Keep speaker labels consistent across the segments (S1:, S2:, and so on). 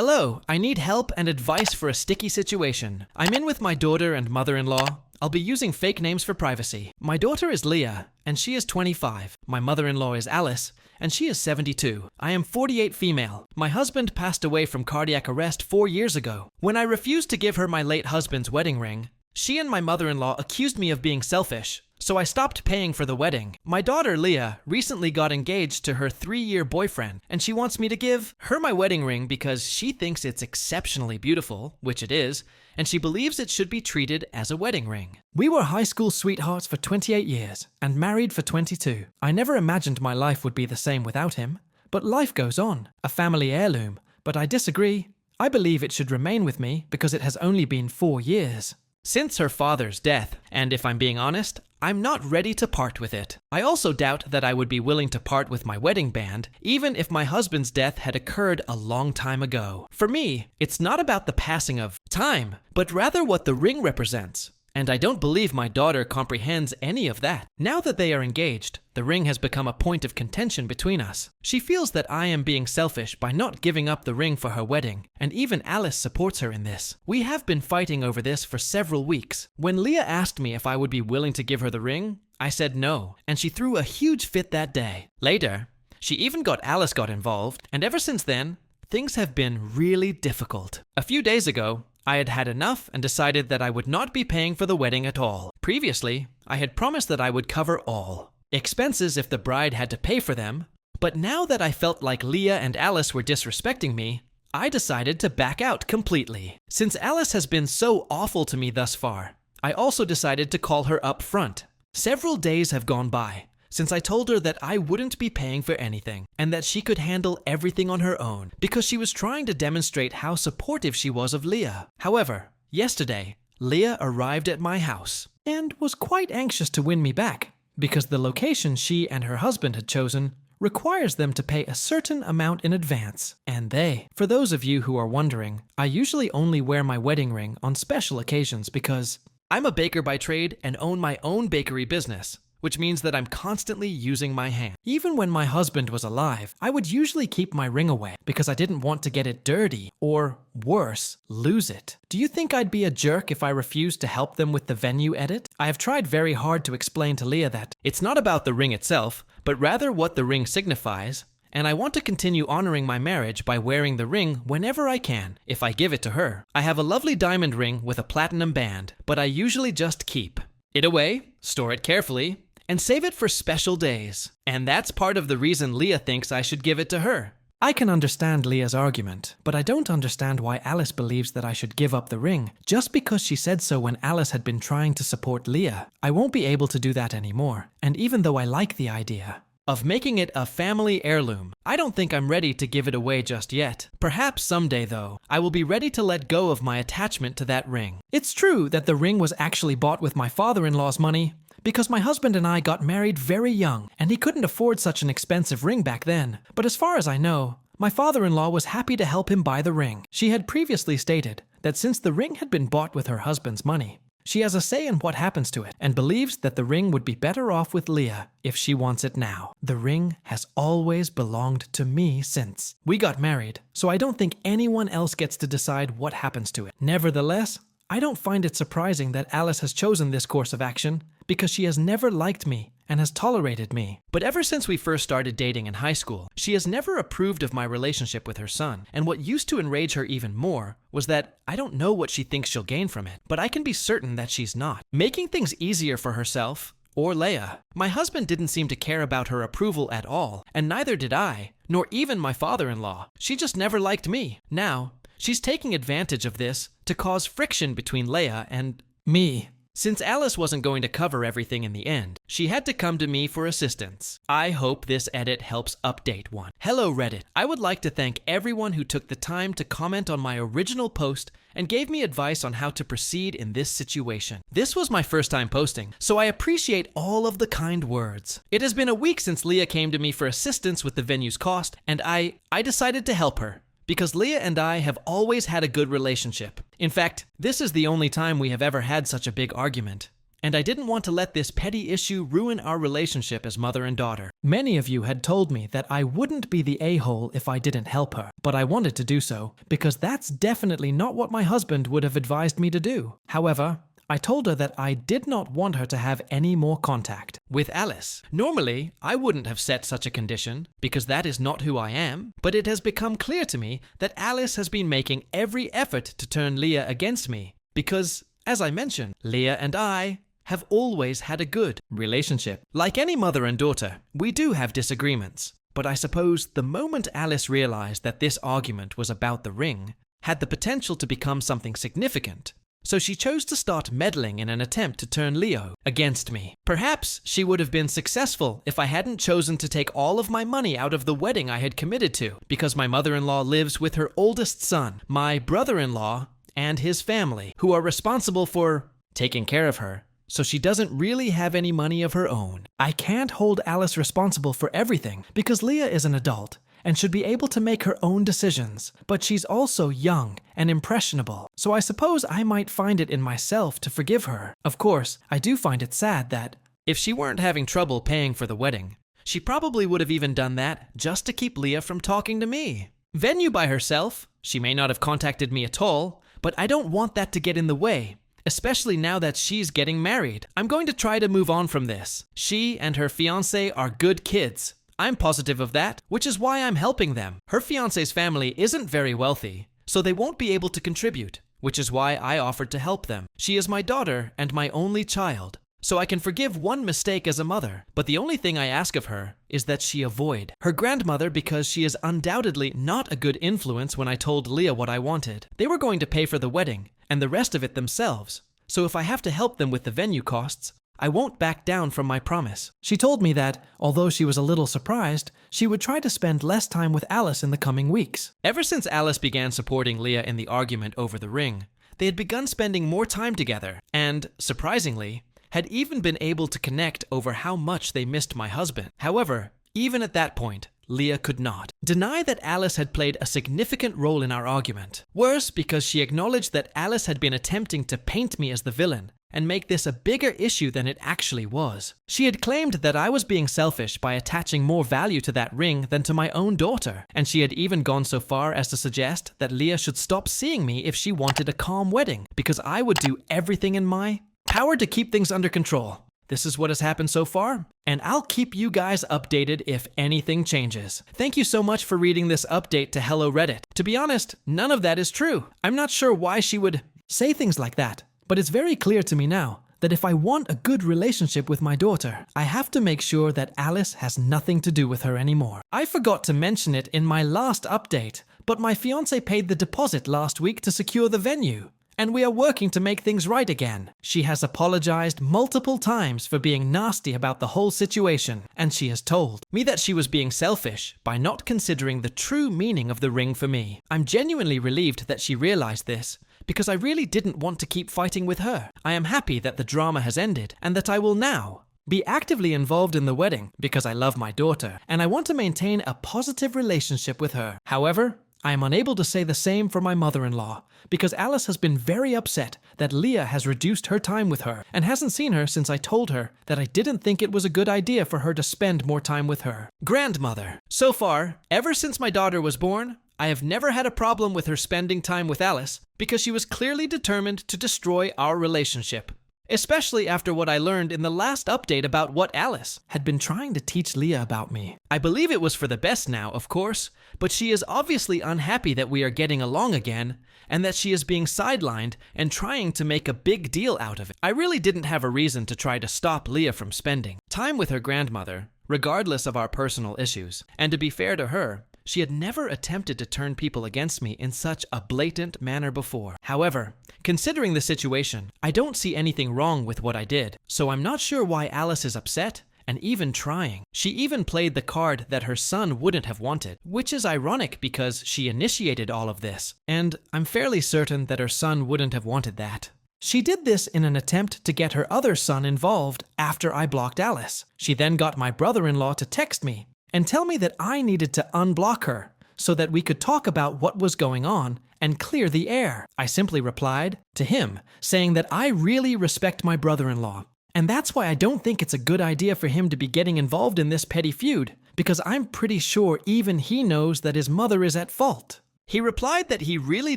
S1: Hello, I need help and advice for a sticky situation. I'm in with my daughter and mother-in-law. I'll be using fake names for privacy. My daughter is Leah, and she is 25. My mother-in-law is Alice, and she is 72. I am 48 female. My husband passed away from cardiac arrest 4 years ago. When I refused to give her my late husband's wedding ring, she and my mother-in-law accused me of being selfish, so I stopped paying for the wedding. My daughter, Leah, recently got engaged to her 3-year boyfriend, and she wants me to give her my wedding ring because she thinks it's exceptionally beautiful, which it is, and she believes it should be treated as a wedding ring. We were high school sweethearts for 28 years and married for 22. I never imagined my life would be the same without him, but life goes on, a family heirloom, but I disagree. I believe it should remain with me because it has only been 4 years. Since her father's death, and if I'm being honest, I'm not ready to part with it. I also doubt that I would be willing to part with my wedding band, even if my husband's death had occurred a long time ago. For me, it's not about the passing of time, but rather what the ring represents. And I don't believe my daughter comprehends any of that. Now that they are engaged, the ring has become a point of contention between us. She feels that I am being selfish by not giving up the ring for her wedding, and even Alice supports her in this. We have been fighting over this for several weeks. When Leah asked me if I would be willing to give her the ring, I said no, and she threw a huge fit that day. Later, she even got Alice involved, and ever since then, things have been really difficult. A few days ago, I had had enough and decided that I would not be paying for the wedding at all. Previously, I had promised that I would cover all expenses if the bride had to pay for them, but now that I felt like Leah and Alice were disrespecting me, I decided to back out completely. Since Alice has been so awful to me thus far, I also decided to call her up front. Several days have gone by since I told her that I wouldn't be paying for anything and that she could handle everything on her own because she was trying to demonstrate how supportive she was of Leah. However, yesterday, Leah arrived at my house and was quite anxious to win me back because the location she and her husband had chosen requires them to pay a certain amount in advance. And for those of you who are wondering, I usually only wear my wedding ring on special occasions because I'm a baker by trade and own my own bakery business, which means that I'm constantly using my hand. Even when my husband was alive, I would usually keep my ring away because I didn't want to get it dirty or, worse, lose it. Do you think I'd be a jerk if I refused to help them with the venue edit? I have tried very hard to explain to Leah that it's not about the ring itself, but rather what the ring signifies, and I want to continue honoring my marriage by wearing the ring whenever I can, if I give it to her. I have a lovely diamond ring with a platinum band, but I usually just keep it away, store it carefully, and save it for special days. And that's part of the reason Leah thinks I should give it to her. I can understand Leah's argument, but I don't understand why Alice believes that I should give up the ring just because she said so when Alice had been trying to support Leah. I won't be able to do that anymore, and even though I like the idea of making it a family heirloom, I don't think I'm ready to give it away just yet. Perhaps someday, though, I will be ready to let go of my attachment to that ring. It's true that the ring was actually bought with my father-in-law's money, because my husband and I got married very young, and he couldn't afford such an expensive ring back then. But as far as I know, my father-in-law was happy to help him buy the ring. She had previously stated that since the ring had been bought with her husband's money, she has a say in what happens to it, and believes that the ring would be better off with Leah if she wants it now. The ring has always belonged to me since we got married, so I don't think anyone else gets to decide what happens to it. Nevertheless, I don't find it surprising that Alice has chosen this course of action because she has never liked me and has tolerated me. But ever since we first started dating in high school, she has never approved of my relationship with her son. And what used to enrage her even more was that I don't know what she thinks she'll gain from it, but I can be certain that she's not making things easier for herself or Leah. My husband didn't seem to care about her approval at all, and neither did I, nor even my father-in-law. She just never liked me. Now, she's taking advantage of this to cause friction between Leah and me. Since Alice wasn't going to cover everything in the end, she had to come to me for assistance. I hope this edit helps update one. Hello Reddit. I would like to thank everyone who took the time to comment on my original post and gave me advice on how to proceed in this situation. This was my first time posting, so I appreciate all of the kind words. It has been a week since Leah came to me for assistance with the venue's cost, and I decided to help her, because Leah and I have always had a good relationship. In fact, this is the only time we have ever had such a big argument. and I didn't want to let this petty issue ruin our relationship as mother and daughter. Many of you had told me that I wouldn't be the a-hole if I didn't help her, but I wanted to do so, because that's definitely not what my husband would have advised me to do. However, I told her that I did not want her to have any more contact with Alice. Normally, I wouldn't have set such a condition, because that is not who I am, but it has become clear to me that Alice has been making every effort to turn Leah against me, because, as I mentioned, Leah and I have always had a good relationship. Like any mother and daughter, we do have disagreements, but I suppose the moment Alice realized that this argument was about the ring, had the potential to become something significant, so she chose to start meddling in an attempt to turn Leo against me. Perhaps she would have been successful if I hadn't chosen to take all of my money out of the wedding I had committed to, because my mother-in-law lives with her oldest son, my brother-in-law, and his family, who are responsible for taking care of her, so she doesn't really have any money of her own. I can't hold Alice responsible for everything, because Leah is an adult and should be able to make her own decisions, but she's also young and impressionable, so I suppose I might find it in myself to forgive her. Of course, I do find it sad that, if she weren't having trouble paying for the wedding, she probably would have even done that just to keep Leah from talking to me. Venue by herself, she may not have contacted me at all, but I don't want that to get in the way, especially now that she's getting married. I'm going to try to move on from this. She and her fiancé are good kids. I'm positive of that, which is why I'm helping them. Her fiancé's family isn't very wealthy, so they won't be able to contribute, which is why I offered to help them. She is my daughter and my only child, so I can forgive one mistake as a mother, but the only thing I ask of her is that she avoid her grandmother, because she is undoubtedly not a good influence. When I told Leah what I wanted, they were going to pay for the wedding and the rest of it themselves, so if I have to help them with the venue costs, I won't back down from my promise. She told me that, although she was a little surprised, she would try to spend less time with Alice in the coming weeks. Ever since Alice began supporting Leah in the argument over the ring, they had begun spending more time together and, surprisingly, had even been able to connect over how much they missed my husband. However, even at that point, Leah could not deny that Alice had played a significant role in our argument. Worse, because she acknowledged that Alice had been attempting to paint me as the villain and make this a bigger issue than it actually was. She had claimed that I was being selfish by attaching more value to that ring than to my own daughter, and she had even gone so far as to suggest that Leah should stop seeing me if she wanted a calm wedding, because I would do everything in my power to keep things under control. This is what has happened so far, and I'll keep you guys updated if anything changes. Thank you so much for reading this update to Hello Reddit. To be honest, none of that is true. I'm not sure why she would say things like that, but it's very clear to me now that if I want a good relationship with my daughter, I have to make sure that Alice has nothing to do with her anymore. I forgot to mention it in my last update, but my fiancé paid the deposit last week to secure the venue, and we are working to make things right again. She has apologized multiple times for being nasty about the whole situation, and she has told me that she was being selfish by not considering the true meaning of the ring for me. I'm genuinely relieved that she realized this, because I really didn't want to keep fighting with her. I am happy that the drama has ended, and that I will now be actively involved in the wedding, because I love my daughter, and I want to maintain a positive relationship with her. However, I am unable to say the same for my mother-in-law, because Alice has been very upset that Leah has reduced her time with her and hasn't seen her since I told her that I didn't think it was a good idea for her to spend more time with her grandmother. So far, ever since my daughter was born, I have never had a problem with her spending time with Alice, because she was clearly determined to destroy our relationship. Especially after what I learned in the last update about what Alice had been trying to teach Leah about me. I believe it was for the best now, of course, but she is obviously unhappy that we are getting along again, and that she is being sidelined and trying to make a big deal out of it. I really didn't have a reason to try to stop Leah from spending time with her grandmother, regardless of our personal issues. And to be fair to her, she had never attempted to turn people against me in such a blatant manner before. However, considering the situation, I don't see anything wrong with what I did, so I'm not sure why Alice is upset and even trying. She even played the card that her son wouldn't have wanted, which is ironic because she initiated all of this, and I'm fairly certain that her son wouldn't have wanted that. She did this in an attempt to get her other son involved after I blocked Alice. She then got my brother-in-law to text me and tell me that I needed to unblock her so that we could talk about what was going on and clear the air. I simply replied to him, saying that I really respect my brother-in-law, and that's why I don't think it's a good idea for him to be getting involved in this petty feud, because I'm pretty sure even he knows that his mother is at fault. He replied that he really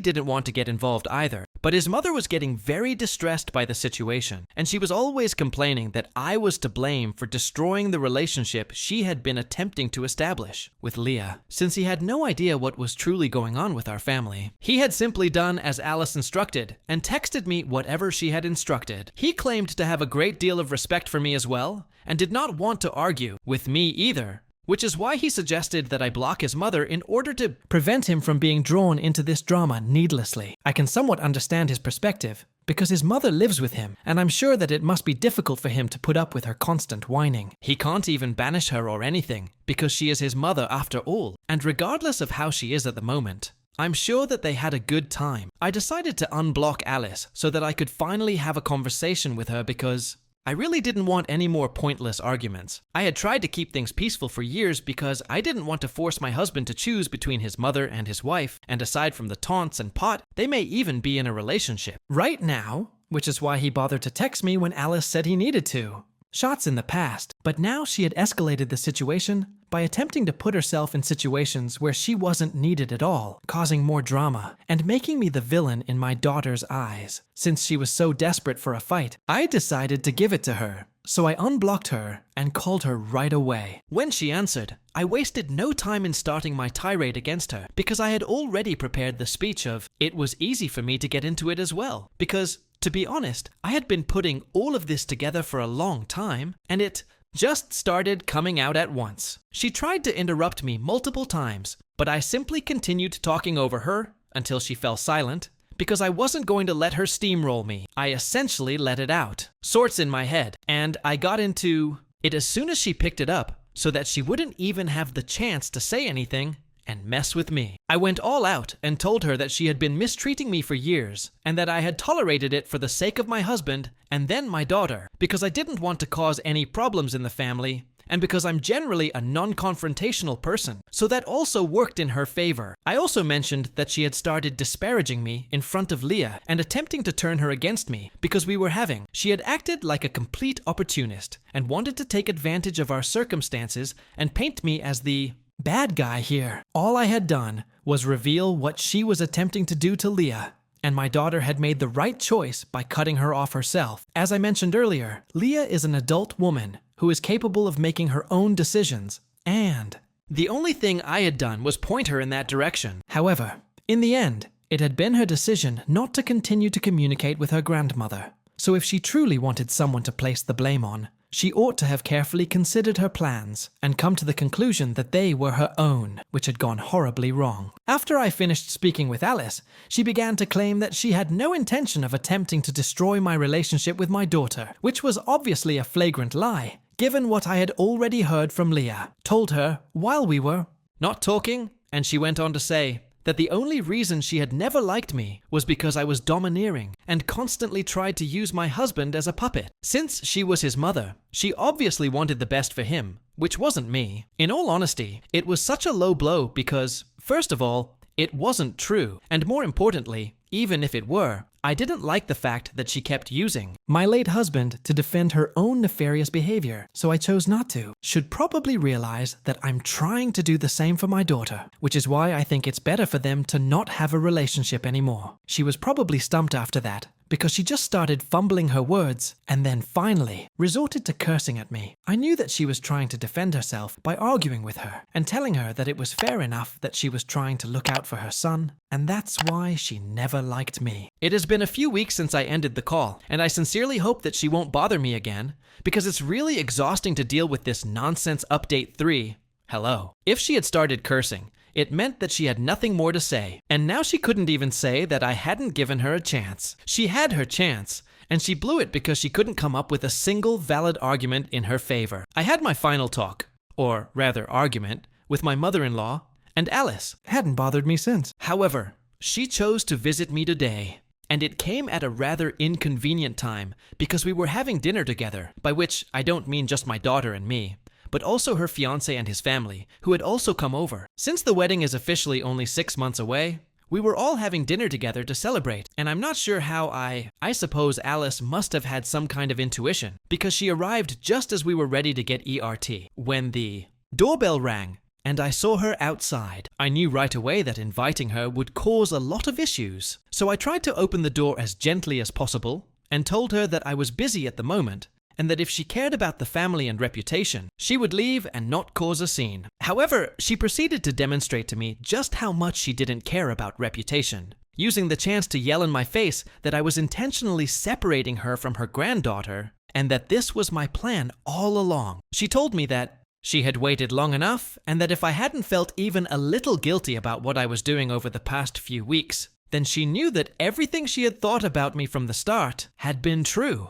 S1: didn't want to get involved either, but his mother was getting very distressed by the situation, and she was always complaining that I was to blame for destroying the relationship she had been attempting to establish with Leah, since he had no idea what was truly going on with our family. He had simply done as Alice instructed and texted me whatever she had instructed. He claimed to have a great deal of respect for me as well, and did not want to argue with me either, which is why he suggested that I block his mother in order to prevent him from being drawn into this drama needlessly. I can somewhat understand his perspective, because his mother lives with him, and I'm sure that it must be difficult for him to put up with her constant whining. He can't even banish her or anything, because she is his mother after all, and regardless of how she is at the moment, I'm sure that they had a good time. I decided to unblock Alice so that I could finally have a conversation with her because I really didn't want any more pointless arguments. I had tried to keep things peaceful for years because I didn't want to force my husband to choose between his mother and his wife, and aside from the taunts and pot, they may even be in a relationship right now, which is why he bothered to text me when Alice said he needed to. Shots in the past, but now she had escalated the situation by attempting to put herself in situations where she wasn't needed at all, causing more drama, and making me the villain in my daughter's eyes. Since she was so desperate for a fight, I decided to give it to her, so I unblocked her and called her right away. When she answered, I wasted no time in starting my tirade against her, because I had already prepared the speech of, it was easy for me to get into it as well, because to be honest, I had been putting all of this together for a long time, and it just started coming out at once. She tried to interrupt me multiple times, but I simply continued talking over her until she fell silent, because I wasn't going to let her steamroll me. I essentially let it out, sorts in my head, and I got into it as soon as she picked it up, so that she wouldn't even have the chance to say anything and mess with me. I went all out and told her that she had been mistreating me for years, and that I had tolerated it for the sake of my husband and then my daughter, because I didn't want to cause any problems in the family, and because I'm generally a non-confrontational person, so that also worked in her favor. I also mentioned that she had started disparaging me in front of Leah and attempting to turn her against me because we were having. She had acted like a complete opportunist and wanted to take advantage of our circumstances and paint me as the bad guy here. All I had done was reveal what she was attempting to do to Leah, and my daughter had made the right choice by cutting her off herself. As I mentioned earlier, Leah is an adult woman who is capable of making her own decisions, and the only thing I had done was point her in that direction. However, in the end, it had been her decision not to continue to communicate with her grandmother. So if she truly wanted someone to place the blame on, she ought to have carefully considered her plans and come to the conclusion that they were her own, which had gone horribly wrong. After I finished speaking with Alice, she began to claim that she had no intention of attempting to destroy my relationship with my daughter, which was obviously a flagrant lie, given what I had already heard from Leah. Told her while we were not talking, and she went on to say that the only reason she had never liked me was because I was domineering and constantly tried to use my husband as a puppet. Since she was his mother, she obviously wanted the best for him, which wasn't me. In all honesty, it was such a low blow because, first of all, it wasn't true, and more importantly, even if it were, I didn't like the fact that she kept using my late husband to defend her own nefarious behavior, so I chose not to. Should probably realize that I'm trying to do the same for my daughter, which is why I think it's better for them to not have a relationship anymore. She was probably stumped after that, because she just started fumbling her words and then finally resorted to cursing at me. I knew that she was trying to defend herself by arguing with her and telling her that it was fair enough that she was trying to look out for her son, and that's why she never liked me. It has been a few weeks since I ended the call, and I sincerely hope that she won't bother me again, because it's really exhausting to deal with this nonsense update 3. Hello. If she had started cursing, it meant that she had nothing more to say, and now she couldn't even say that I hadn't given her a chance. She had her chance, and she blew it because she couldn't come up with a single valid argument in her favor. I had my final talk, or rather argument, with my mother-in-law, and Alice hadn't bothered me since. However, she chose to visit me today, and it came at a rather inconvenient time because we were having dinner together, by which I don't mean just my daughter and me, but also her fiancé and his family, who had also come over. Since the wedding is officially only 6 months away, we were all having dinner together to celebrate, and I'm not sure how I suppose Alice must have had some kind of intuition, because she arrived just as we were ready to get ERT, when the doorbell rang, and I saw her outside. I knew right away that inviting her would cause a lot of issues, so I tried to open the door as gently as possible, and told her that I was busy at the moment, and that if she cared about the family and reputation, she would leave and not cause a scene. However, she proceeded to demonstrate to me just how much she didn't care about reputation, using the chance to yell in my face that I was intentionally separating her from her granddaughter, and that this was my plan all along. She told me that she had waited long enough, and that if I hadn't felt even a little guilty about what I was doing over the past few weeks, then she knew that everything she had thought about me from the start had been true.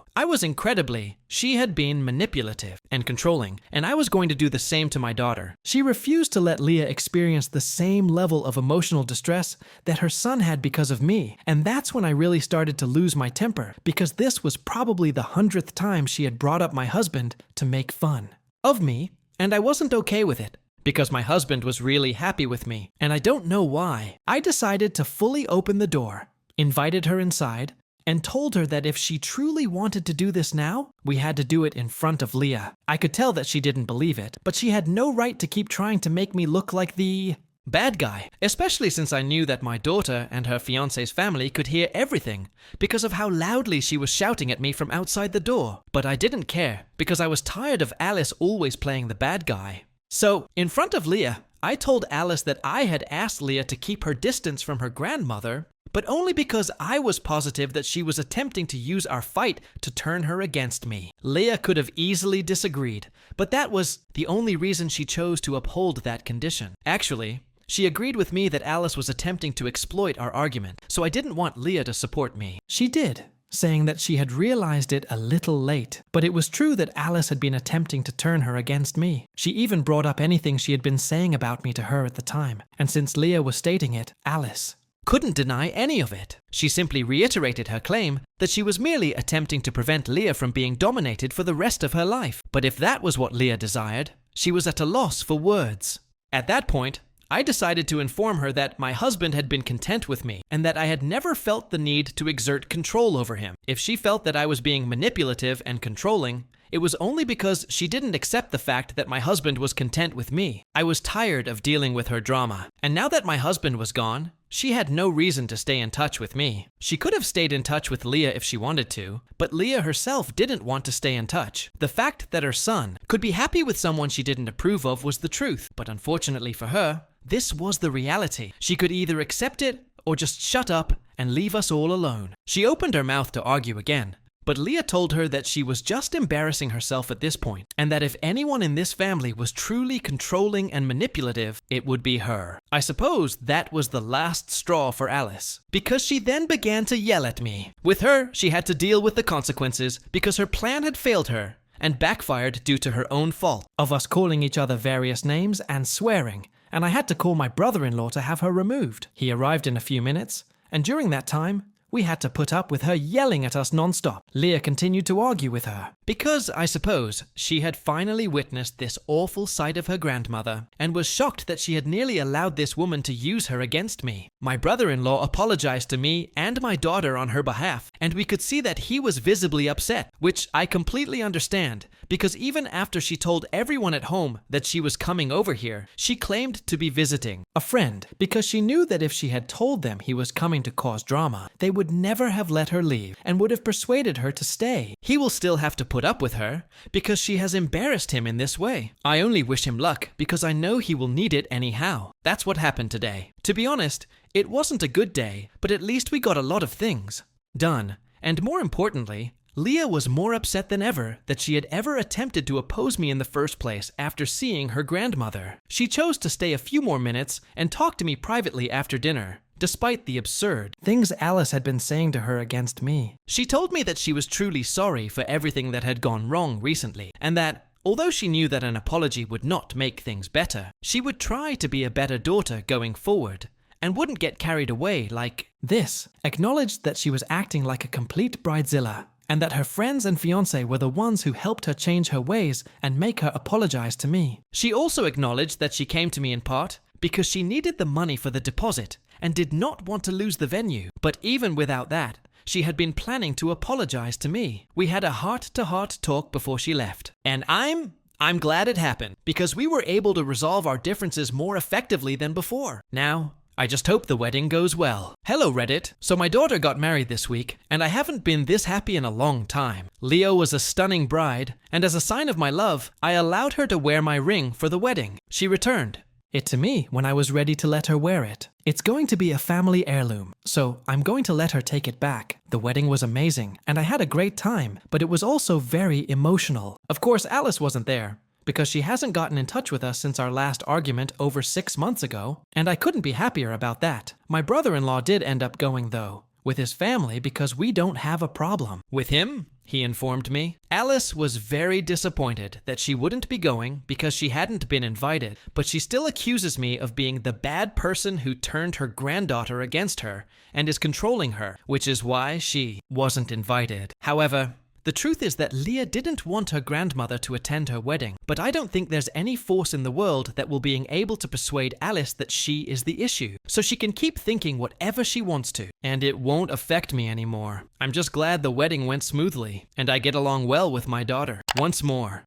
S1: She had been manipulative and controlling, and I was going to do the same to my daughter. She refused to let Leah experience the same level of emotional distress that her son had because of me, and that's when I really started to lose my temper, because this was probably the 100th time she had brought up my husband to make fun of me, and I wasn't okay with it. Because my husband was really happy with me, and I don't know why. I decided to fully open the door, invited her inside, and told her that if she truly wanted to do this now, we had to do it in front of Leah. I could tell that she didn't believe it, but she had no right to keep trying to make me look like the bad guy, especially since I knew that my daughter and her fiancé's family could hear everything because of how loudly she was shouting at me from outside the door. But I didn't care, because I was tired of Alice always playing the bad guy. So, in front of Leah, I told Alice that I had asked Leah to keep her distance from her grandmother, but only because I was positive that she was attempting to use our fight to turn her against me. Leah could have easily disagreed, but that was the only reason she chose to uphold that condition. Actually, she agreed with me that Alice was attempting to exploit our argument, so I didn't want Leah to support me. She did, saying that she had realized it a little late, but it was true that Alice had been attempting to turn her against me. She even brought up anything she had been saying about me to her at the time, and since Leah was stating it, Alice couldn't deny any of it. She simply reiterated her claim that she was merely attempting to prevent Leah from being dominated for the rest of her life. But if that was what Leah desired, she was at a loss for words. At that point, I decided to inform her that my husband had been content with me, and that I had never felt the need to exert control over him. If she felt that I was being manipulative and controlling, it was only because she didn't accept the fact that my husband was content with me. I was tired of dealing with her drama, and now that my husband was gone, she had no reason to stay in touch with me. She could have stayed in touch with Leah if she wanted to, but Leah herself didn't want to stay in touch. The fact that her son could be happy with someone she didn't approve of was the truth, but unfortunately for her, this was the reality. She could either accept it or just shut up and leave us all alone. She opened her mouth to argue again, but Leah told her that she was just embarrassing herself at this point, and that if anyone in this family was truly controlling and manipulative, it would be her. I suppose that was the last straw for Alice, because she then began to yell at me. With her, she had to deal with the consequences because her plan had failed her and backfired due to her own fault of us calling each other various names and swearing, and I had to call my brother-in-law to have her removed. He arrived in a few minutes, and during that time, we had to put up with her yelling at us non-stop. Leah continued to argue with her, because, I suppose, she had finally witnessed this awful sight of her grandmother, and was shocked that she had nearly allowed this woman to use her against me. My brother-in-law apologized to me and my daughter on her behalf, and we could see that he was visibly upset, which I completely understand, because even after she told everyone at home that she was coming over here, she claimed to be visiting a friend, because she knew that if she had told them he was coming to cause drama, they would never have let her leave and would have persuaded her to stay. He will still have to put up with her because she has embarrassed him in this way. I only wish him luck because I know he will need it anyhow. That's what happened today. To be honest, it wasn't a good day, but at least we got a lot of things done. And more importantly, Leah was more upset than ever that she had ever attempted to oppose me in the first place after seeing her grandmother. She chose to stay a few more minutes and talk to me privately after dinner, despite the absurd things Alice had been saying to her against me. She told me that she was truly sorry for everything that had gone wrong recently, and that, although she knew that an apology would not make things better, she would try to be a better daughter going forward, and wouldn't get carried away like this. Acknowledged that she was acting like a complete bridezilla, and that her friends and fiancé were the ones who helped her change her ways and make her apologize to me. She also acknowledged that she came to me in part because she needed the money for the deposit and did not want to lose the venue. But even without that, she had been planning to apologize to me. We had a heart-to-heart talk before she left. And I'm glad it happened, because we were able to resolve our differences more effectively than before. Now, I just hope the wedding goes well. Hello, Reddit. So my daughter got married this week, and I haven't been this happy in a long time. Leo was a stunning bride, and as a sign of my love, I allowed her to wear my ring for the wedding. She returned it to me when I was ready to let her wear it. It's going to be a family heirloom, so I'm going to let her take it back. The wedding was amazing, and I had a great time, but it was also very emotional. Of course, Alice wasn't there, because she hasn't gotten in touch with us since our last argument over 6 months ago, and I couldn't be happier about that. My brother-in-law did end up going, though, with his family because we don't have a problem. With him, he informed me. Alice was very disappointed that she wouldn't be going because she hadn't been invited, but she still accuses me of being the bad person who turned her granddaughter against her and is controlling her, which is why she wasn't invited. However, the truth is that Leah didn't want her grandmother to attend her wedding, but I don't think there's any force in the world that will be able to persuade Alice that she is the issue, so she can keep thinking whatever she wants to, and it won't affect me anymore. I'm just glad the wedding went smoothly, and I get along well with my daughter. Once more,